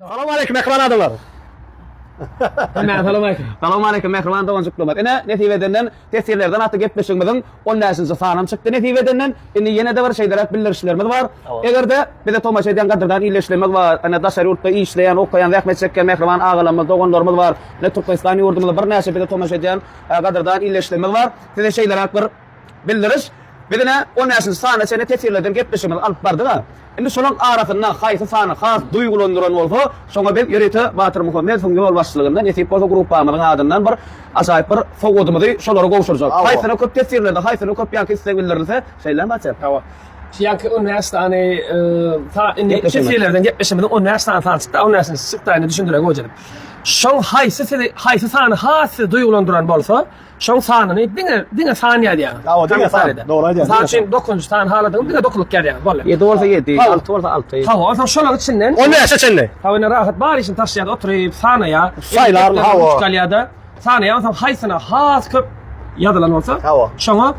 Assalamu alaykum ekran adamlar. Assalamu alaykum mehriban dogancyklar. Ene netibedenden tesirlerden atı gepleşigimizin 10-njy sanam çykdy netibedenden. Indi ýene de bir şeýler bildirişlerimiz bar. Egerde bize tomaş eden gadyrdan illeşlemek bar. Ana daşary urtda işleýän, okaýan, rahmet çekken mehriban agalarymyz, doganlarymyz bar. Ne Türkmenistany ýurdumyzda bir näçe bize tomaş eden gadyrdan illeşlemek bar. Bize şeýler bir bildiriş. Bidene 10-njy sana çene tesirlerden gepleşigimiz alyp bardyga. Indi şonuň arasyndan haýsy sany has duýgulandyran bolsa, şoňa ben ýöreti Batyr Muhammed soň ýol başçylygynda Nesip bolsa gruppamyň adyndan bir aşaýyp bir fogadymyzy şolary gowşurjak. Haýsyny köp tesirlerde, haýsyny köp ýanky istek bildirilse, şeýle baçar. Hawa. Şiyanky üniversitany ta indi tesirlerden gepleşimizin üniversitany tanışykda, üniversitany sıktaýyny düşündirek gojadyp. Şoň haýsy sany has duýgulandyran bolsa, şoň sanyny diňe saniýe diýär. Hawa diňe saniýe. Dogry aýdýar. Saat üçin 9-njy sany haladyň diňe dokulup gelýär. Bolla. 7 bolsa 7, 6 bolsa 6. Hawa, sen şolar içinden 10 çenli. Hawa rahat bar için taşýar oturyp sanyýa. Saylar hawa. Kalýada sanyýa sen haýsyna has köp ýadylan bolsa. Hawa. Şoňa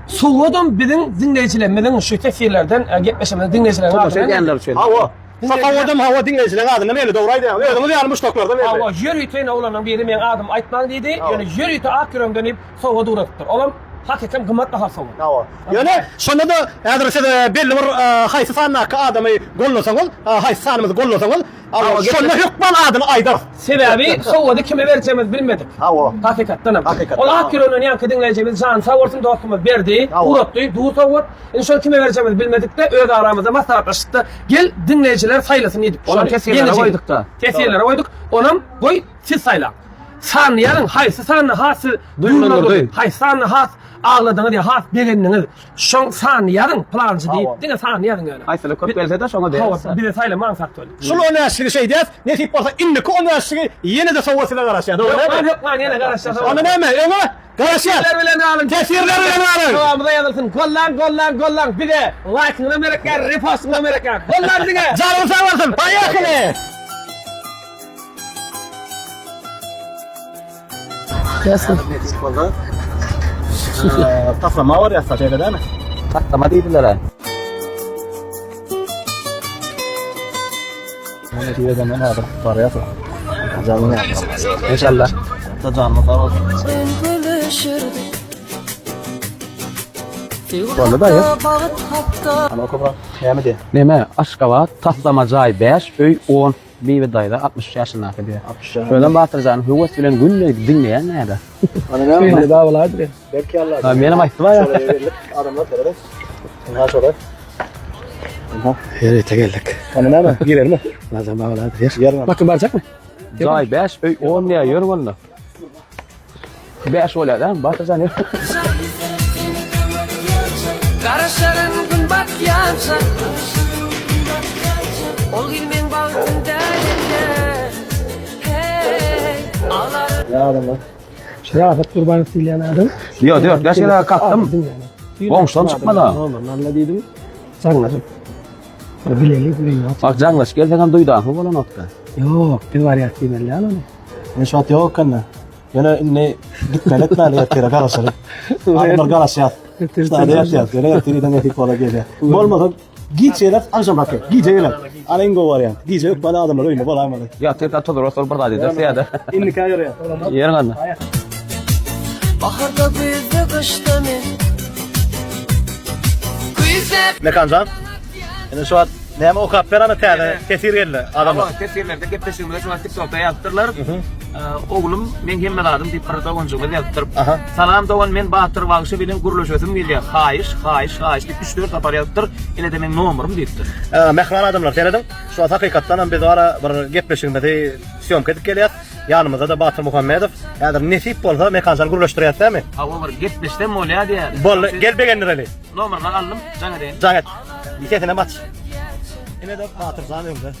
suwudum biziň dinleýijilerimiziň şu tesirlerden gepleşmemiz dinleýijilerimiz. Hawa. Sakawadam hawa dinleýijiler adyny meli dogry aýdýar. Öňüňiz ýaly muştoklarda berdi. Hawa ýürüýtene ulanyň biri men adam aýtmaň diýdi. Ýöne ýürüýte akyrym dönüp sowa duratdyr. Olam hakykatan gymmat daha sowa. Hawa. Ýöne şonda da adresede belli bir haýsy sanyka adamy gollasaň ol, haýsy sanymyzy gollasaň ol. Hawa. Şonda hukman adyny aýdar. Sebebi sowady kime berjemiz bilmedik. Hawa. Hakykatdan. Hakykatdan. Ol akyrymyň ýanky dinleýijimiz jan sawurtyn dostumyz berdi. Uratdy, du sowat. Indi kime berjemiz bilmedik de öz aramyzda maslahatlaşykda. Gel dinleýijiler saýlasyn edip. Olam tesirlere goýduk da. Tesirlere goýduk. Onam goý siz saýla. Sanyýaryň haýsy sanyny hasy duýulandy. Haýsy sanyny has ağladyňy diýär, has begendiňiz. Şoň sanyýaryň planjy diýip, diňe sanyýaryň öňe. Haýsyny köp belse de şoňa Hawa, berse. bir de saýla maňsat öl. Şol öňäşigi şey diýär. Nesip bolsa indi ko öňäşigi ýene de sowasyna garaşýar. Dogry. Yok lan yine garaşacağız. Onu näme? Öňe garaşýar. Tesirler bilen alın. Tesirler bilen alın. Devamında yazılsın. Gollan. Bir de like'ını Amerika, repost'ını Amerika. Gollan diye. Canım sağ olsun. Bayakını. Kesin. Taslama var ya saçayda değil mi? Tatlama diýdiler ha. Ne diye zaman abi paraya sor. Canım ya. İnşallah. Da canım sağ olsun. Vallahi da ya. Ana kubra. Yemi diye. Neme? Aşgabat, tatlama jaý 5, öý 10. Bibi daýda 60 ýaşyna diýär. 60 yaşında. Şönden Batyrjanyň höwes bilen günle dinleýän näde? Ana ne mi? Daha olaydı. Belki Allah. Ha menem aýtdylar ya. Adamlar terörist. Ne şöyle? Ýere tegeldik. Ana ne mi? Girer mi? Nazam baglady. Yer mi? Bakın baracak mı? Jaý 5, öý 10 diýär ýörgünde. 5 bolýar da Batyrjan. Karaşarın gün batyansa ol ilmin bağrında hey ağlar Ya adamlar. Şerafet kurbanı silyan adam. Ýok, gaşyla katdym. Goňşdan çykmada. Nalla dedim. Sanlaşıp. Bileli. Bak jaňlaş geldiňem duýdan, bu bolan otda. Yok, bir varyat demeli lan onu. Ne şat yok kanna. Yana ne gitme etme ya tira garasarı. Adamlar garasya. Stade yat. Yana yatırıdan etik ola geliyor. Olmadı. Giyceler akşam bakıyor. Giyceler. Alengo var yani. Giyce yok bana adamlar öyle bola ama. Ya teta todur osor birda diýdi, seýade. İnni kayır ya. Ýerganda. baharda bizde kışta men güzep Ne kancan? Yani şu an ne o kapperanı tane kesir geldi adamlar. Ama tesirlerde gepleşigimizde şu an TikTok'ta ýazdylar. Oglum men hemmedadım diýip bir dogonjumy ýazdyryp. Salam dogon men Batyr Bagşy bilen guruluşasym gelýär. Haýyş diýip 3-4 apar ýazdyr. Ele de men nomerym diýipdir. Mehran adamlar teledim. Şu an hakykatdan biz ara bir gepleşigimizde syomka edip gelýär. Yanımızda da Batyr Muhammedov. Yani nesip bolsa mekanjal guruluşdurýar tämi? Hawa bir gepleşden bolýar diýär. Bol gelbegenler eli. Nomerini aldım, jaňa deýin. Jagat. Iketine maç. Ene de Batyr zanymda.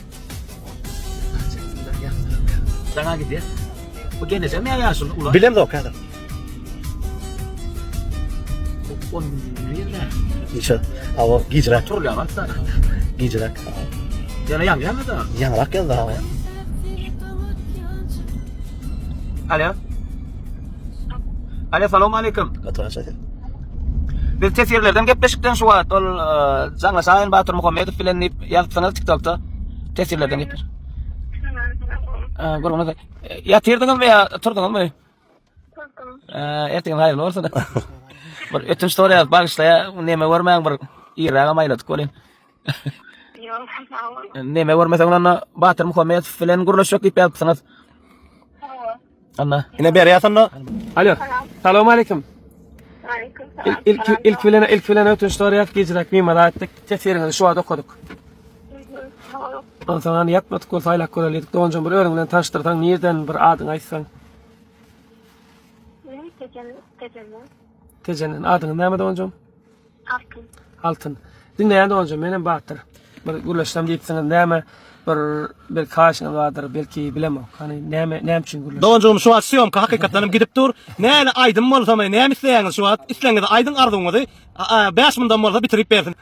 Jaňa gidýär. Bu geleceğim ya yaşın ulan. Bilem de o kadar. 10 milyon. İşte hava giycirak. Turluyor hatta. Giycirak. Yani yan da. Yanarak geldi hava. Alo, salamu aleyküm. Katıran şey. Biz tesirlerden gepleşikden şu wagt ol jaňlaşan Batyr Muhammedov bilen ýazdyňyz TikTok'ta tesirlerden gepleş. Gormana. Yatyrdınız veya turdunuz mu? Erteň hayırlı olsun. Bir ötün story bağışlaya neme görmeň bir ýeraga maýladyk bolýan. Yok, sağ olun. Neme görmeseň onda Batyr Muhammed filan guruluşyk diýip ýapsyňyz. Anna. Yine bir yatanda. Alo. Selamun aleyküm. Aleyküm İlk filan ötün storyat gecirek mimara ettik. Tefsirinizi şu anda okuduk. Ondan sonra yapmadık ol faylak kolaydık. Doğancan bir öğren bilen tanıştırdan nereden bir adın aytsan. Tecenin adını näme Doğancan? Altın. Dinleyen Doğancan menen Batyr. Bir gürleşsem diýipsiňiz näme bir kaşyňyz bardyr belki bilemem. Hani näme üçin gürleş. Doğancum şu an syomka hakykatlanym gidip dur. Näle aydyn bolsamy, näme isleýäňiz şu an? İsleňiz aydyn arzuňyzy 5 mindan bolsa bitirip bersin.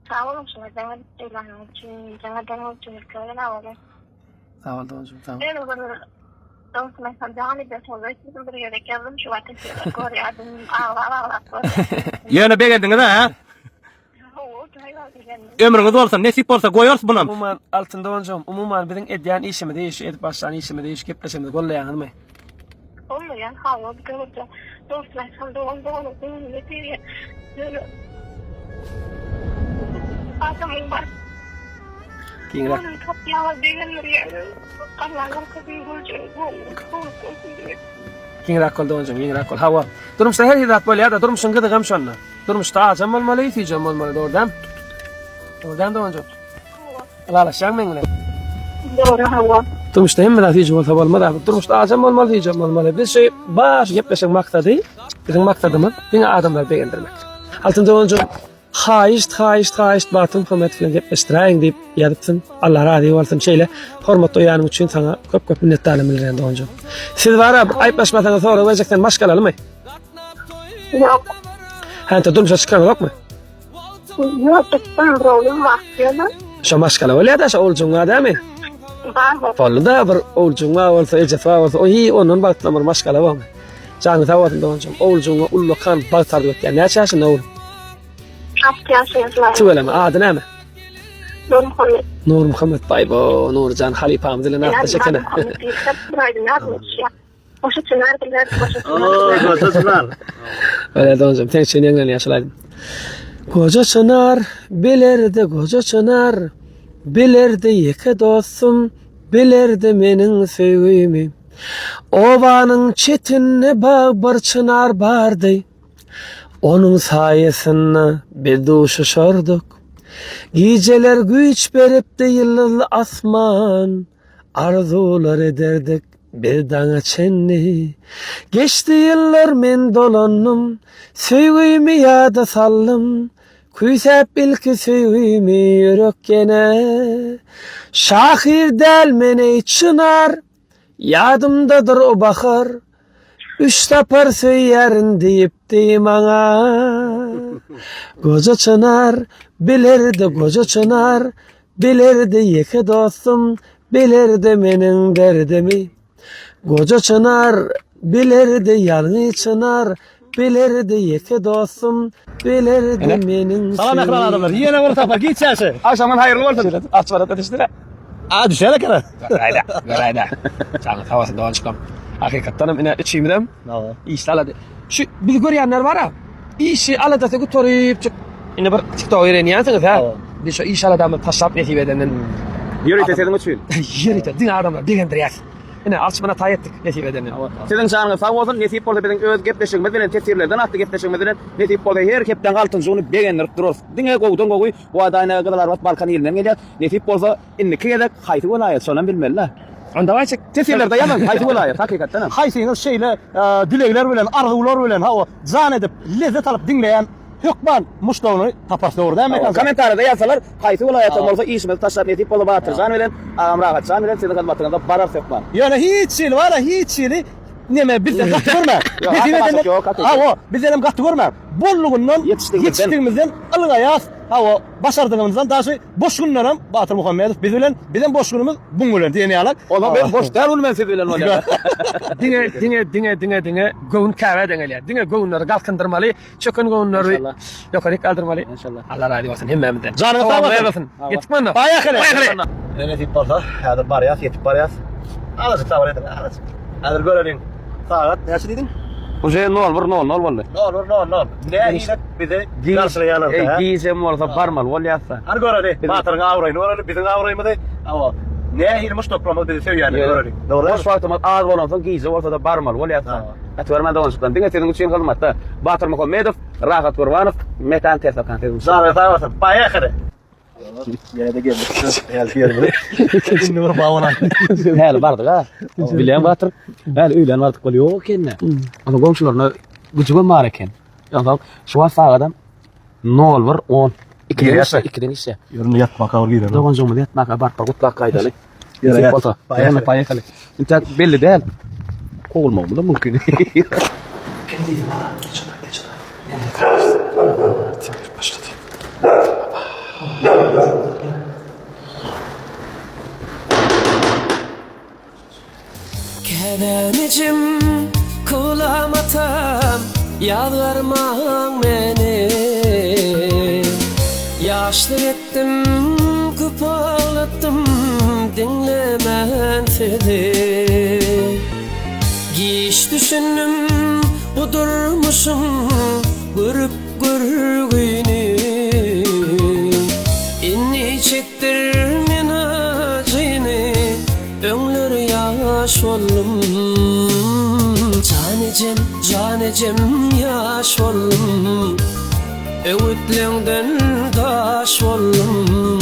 Sağ olun, şuna bana eğlenmek için, bana denemek için ülkelerine alalım. Sağ ol Doğancan, sağ ol. Ben o zaman mesela devam ediyorum. Sonra sizin bir yere geldim. Şu ateşi koruyadım. Allah. Ýöne begeldiňiz ha? Ömrüňiz bolsa, nesip bolsa goýarsy bunam. Umuman altın Doğancan, umuman bizim edýän işimi değiş, edip başlayan işimi değiş, gepleşimiz gollaýanmy? Olmayan hava bir görüntü. Dostlar sen doğan yetiyor. Adamın var. Kiyinrak. Onun kapyağı değerleri. Allah'ın kapıyı bulacak. Kiyinrak kol Doğancan, kiyinrak kol. Hava. Durmuşda her hidat bolýar da durmuşyň gydygam şonda. Durmuşda ajam bolmaly, ýetijam bolmaly doğrudan. Doğrudan Doğancan. Alaşaň meňle. Doğru hava. Durmuşda hem natije bolsa bolmady. Durmuşda ajam bolmaly, ýetijam bolmaly. Bir şey baş gepleşen maksady, bizim maksadymyz diňe adamlar begendirmek. Altın Doğancan Haýyşt Batyr Muhammed bilen gepleşdiräň diýip ýazypsyn. Allah razy bolsun şeýle hormat doýanyň üçin sana köp minnetdarlym bilýän Doğancan. Siz bara aýtmaşmasaňyz sonra wejekden maşgalalmy? Yok. Hänte durmuşa çykan ýokmy? Yok, ben problem var. Şo maşgala bolýar-da şo oljuňa dämi? Var. Bolda bir oljuňa bolsa, ejefa bolsa, oý onuň bagtlamar maşgala bolma. Jany tawatyn Doğancan, oljuňa ullukan bagtardy ötýän näçe ýaşynda ol? 6 yaşındayım. Söyleme, adı näme? Nur Muhammed. Nur Muhammed Baybo, Nurcan Halipam dilen atda şekene. Oşu çınar bilir, oşu çınar. Öyle Doğancan, tek şeyini engel yaşalaydım. Koca çınar, bilirdi iki dostum, bilirdi menin sevgimi. Ovanın çetinne bağ bir çınar bardı. Onun sayesinde bir duşuşurduk. Geceler güç berip de yıldızlı asman, arzular ederdik bir dana çenni. Geçti yıllar men dolandım, sevgimi yada saldım. Küysep ilki sevgimi yürek gene. Şahir del mene çınar, yadımdadır o bakar. Üç tapar söylerin deyip deyim ana. Koca çınar, bilirdi koca çınar, bilirdi iki dostum, bilirdi menin derdimi. Koca çınar, bilirdi yanı çınar, bilirdi iki dostum, bilirdi menin Salam ekran adamlar. Ýene bir tapar gitsäşi. Akşamdan hayırlı bolsun. Açmarat ateşlere. Düşele kere. Garayda. Canlı havası doğan çıkam. Hakikaten ine içimden. İşte aladı. Şu biz görýänler var ha. İşi aladasa götürüp çık. Ine bir TikTok öğrenýänsiňiz ha. Biz şu iş aladamy taşlap netip edenden. Yürü tesedim üçin. Yerite din adamlar degendirýär. Ine alçmana taýetdik netip edenden. Sizin şanyňyz sag bolsun, nesip bolsa biziň öz gepleşigimiz bilen tesirlerden atdy gepleşigimiz bilen nesip bolsa her kepden altyn jony begendirip durur. Diňe gowdan gowy, bu adaýna gydalar wat Balkan ýerinden gelýär. Nesip bolsa inni kiyedek haýsy bolaýar, şonan bilmeliler. Onda waçyk Tesirlerde ýaman haýsy bolaýar, hakykatdan. Haýsyňyz şeýle dilekler bilen, arzuwlar bilen hawa jan edip lezzet alyp dinleýän hökman muştawny taparsy doğru däme? Komentarda ýazsalar, haýsy bolaýar bolsa işimiz taşlap netip bolup Batyr jan bilen, agam rahat jan bilen sizin hyzmatynızda barar hökman. Ýöne hiç şeýle wara hiç şeýle neme bizden gatty görme. Hawa bizden gatty görme. Bollugyndan yetişdigimizden ılgaýas hawa başardygymyzdan daşy boş günlerim Batyr Muhammedow biz bilen bizden boş günümüz buň bilen diýeni alak. Ola ben boş däl men siz bilen bolýar. Diňe gowun käbä deňelýär. Diňe gowunlary galkındyrmaly, çökün gowunlary ýokary kaldyrmaly. İnşallah. Allah razı bolsun hemmemizden. Janyňyz sag bolsun. Gitmän. Baýa hele. Ne tip bolsa, häzir barýas, yetip barýas. Alacak tabar edin, alacak. Häzir görelim. Saat näçe diýdin? Bu şey 0-1-0 boldy. No. Ne hilet bizi garşylaýanlar. Giysem bolsa barmal bolýarsa. Har göreli. Batyryň awraýyny göreli, biziň awraýymyzy. Awa. Ne hilmiş toplama bizi söýýär göreli. Doğru. Boş wagtymyz az bolansa giyse bolsa da barmal bolýarsa. Atwermän dowunçdan. Diňe senin üçin hyzmatda Batyr Muhammedow, Rahat Gurbanov, Metan Tersakan dedim. Zara tawarsın. Paýakyry. Yine de geldik. Geldi. Şimdi vur bağlanan. Häli bardyk ha. Bilen Batyr. Häli öýlen bardyk bolýar ýok enne. Ana gomşularyna güjüge mar eken. Ýa-da şu wagtdan 0-1-10. 2'den ise. Yürünü yatmak ağır girer. Dogan zomu yatmak barpa gutlak kaydaly. Yere yat. Bolsa, paýakaly. Inta belli däl. Kowulmagy da mümkin. Kelenecim kulamatam yalvarmağın beni yaşlı ettim küp ağlattım dinlemen seni Giş düşündüm budurmuşum görüp görgüyünü inni çektir men acını öňler yaş oldum Canecem yaş oldum Öwütlerinden taş oldum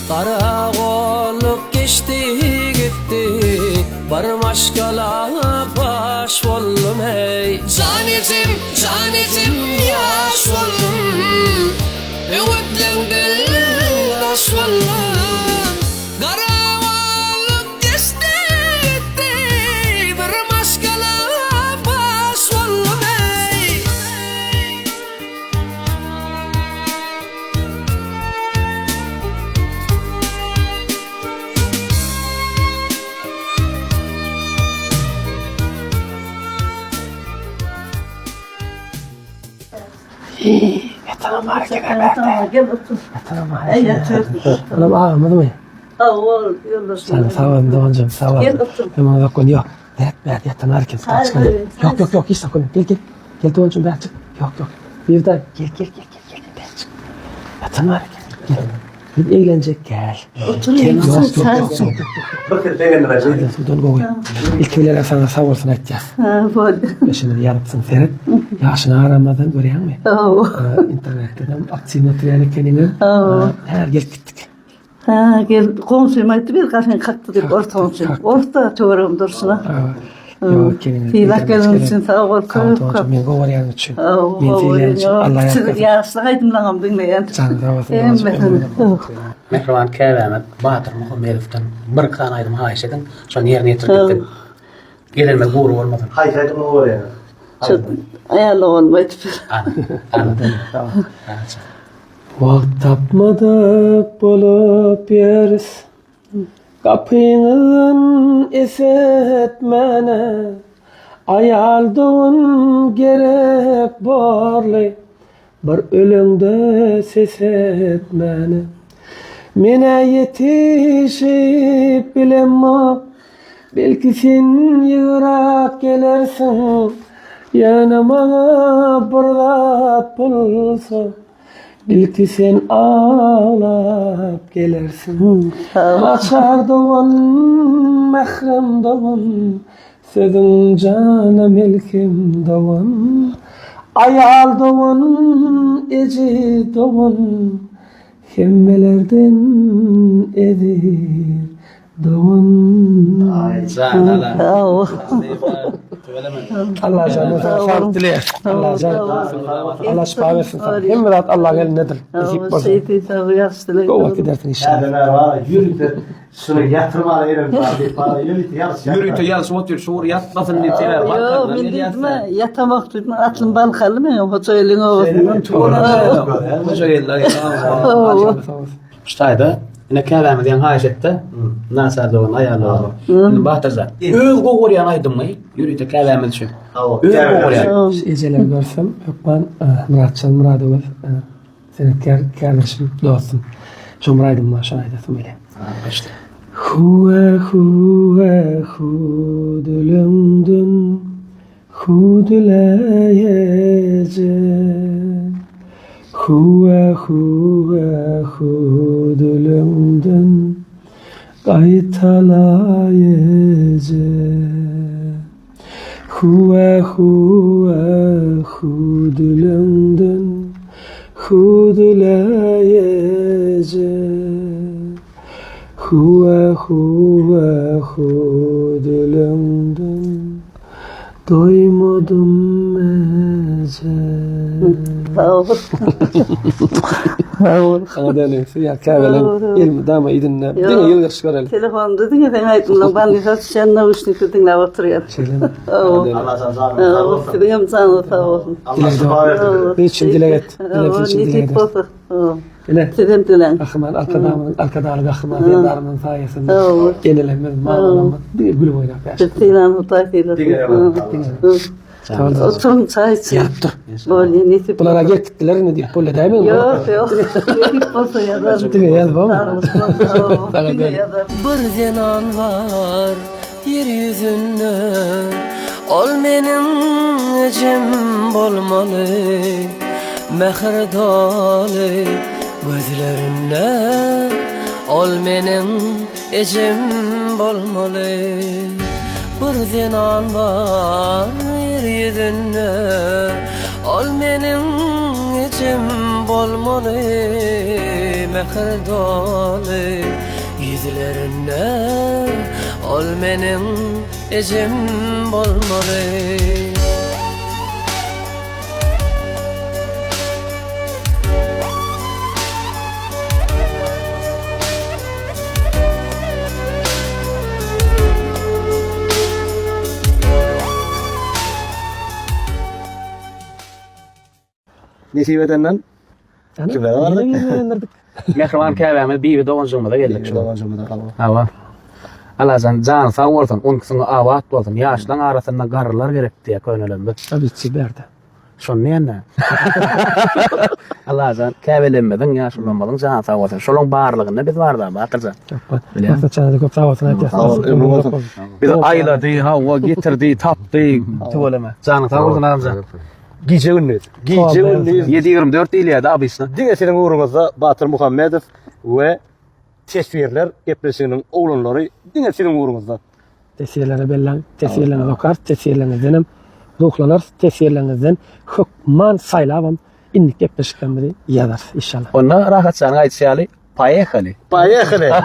Kara golluk geçti gitti Barım aşkala baş oldum hey Canecem yaş oldum Öwütlerinden taş oldum Kara golluk geçti gitti Barım aşkala baş oldum hey Tamam hareket Anam ağamadı mı? Ol, yoldaşım. Sen sağ olun Doğancığım sağ olun. Gel otur. Hemen bakın yok. Evet yatan hareket. Hayır. Yok hiç sakın. Gel Doğancığım ben çık. Yok. Bir daha gel ben çık. Yatan hareket. Gel. Bir eğlenecek gel. Otur. Yok. Bakın beğenler. Sudan koy. İlk öyle sana sağ olsun edeceğiz. Ha, böyle. Şimdi yarıpsın Ferit. Yaşını aramadan görüyor musun? İnternette de aksiyometriyeli kendini. Her gel gittik. Ha, gel komşum ayıttı bir kafen kalktı deyip ortamcım. Orta çoğurum dursun. Yok kendini. Filak gelin için sağ ol. Tamam ben kovaryan için. Ben filan için. Allah yakın. Yaşlıydım lan dinleyen. Canım sağ olsun. Mehriban käbämet Batyr Muhammedowdan bir kan aýdym haýşeden, şoň ýerine ýetirdim. Gelenme guru bolmady. Hayır ne var ya? Ayarlı olmaydı. Ana. Wagt tapmadyk bolup ýeris. Kapyňyň esetmene. Aýal dogun gerek borly. Bir ölüňde ses etmene. Mene yetişip bilemem. Belki sen yırak gelersin. Yanıma bir zat bulsa. Belki sen ağlap gelersin. Açar doğan, mehrem doğan. Sözün cana melkim doğan. Ayal doğan, eci doğan. Hemmelerden edir doğan. Allah canına sağlık diler. Allah canına Allah şifa versin. Hem murat Allah elindedir. Nasip olsun. Kova gidersin inşallah. Neler var? Yürütü. Şunu yatırma elim para yürütü yalnız. Yürüyte ýaly otur şuur yatmasyn diýseler. Yok, ben dedim yatamak dedim. Atlım balkalı mı? Hoca elin oğuzundan. Hoca eller. Ştaýda ine käbäme diýen haýşetde nasar dogan aýarlar. Indi bahtaza. Öz goguryan aýdymmy? Yürüyte käbäme düşün. Öz goguryan. Eceler görsem yok ben Muratcan Muradow senetkar kardeşim dostum. Şu Muradym maşa aýdasym bile. Huve hudülümdün hudüleyecek. Huve hudülümdün qaytalayacak. Huve hudülümdün hudüleyecek. Huve hudülümdün doymadım ece. Sağ ol. Sağ ol. Sana deneyse ya kahvelen ilmi dama idinle. Yo. Dine yıl yakışık Telefon dedin ya sen aydınlan ben de sen ne uçtu dinle oturuyor. Allah Allah sen sağ ol. Senin sana sağ olsun. Bir için dile et. Dile için dile et. Dile. Senin dilen. Akıman arkadalı akıman yanlarının sayesinde. Sağ Gelelemez mağlanma. Bir gül oynak ya. Tilan utayla. Oturun çay için. Yaptı. Böyle nesi. Bunlara gittiler mi diye. Böyle değil mi? Yok yok. Gidip olsa yazar. Dile yazma mı? Bir zenan var yeryüzünde, ol menin ecem bolmalı, mehr dolu gözlerinde, ol menin ecem bolmalı. Bir zenan var yeryüzünde, ol menin ecem bolmalı, mehr dolu yüzlerinde, ol menin ecem bolmalı. Nesip edenden kimler vardı? Mehriban käbämiz bibi doganjygymyza geldik şu. Dolanjymyda kalan. Hawa. Alazan jan sağ bolsun, onkysyňy awat bolsun. Ýaşlaň arasynda garrylar gerek diýe könelendik. Tabii ki berdi. Şonu näme? Alazan käbelenmediň, ýaşlanmadyň jan sağ bolsun. Şolaň barlygyny biz barda batyrja. Bilýän. Çanada köp sağolsun aýtýar. Biz aýlady, hawa getirdi, tapdy, töweleme. Jan sağ bolsun adamja. Gece gündüz. Gece gündüz. 7-24 ýylda abysna. Diňe senin uğrunuzda Batır Muhammedow we tesvirler gepleşiginiň oglanlary diňe senin uğrunuzda. Tesirlerine bellan, tesirlerine dokar, tesirlerine denim, ruhlanar, tesirlerinizden hukman saylabam, innik gepleşikden biri yazar inşallah. Onda rahat sana aýtsaly, paýehaly. Paýehaly.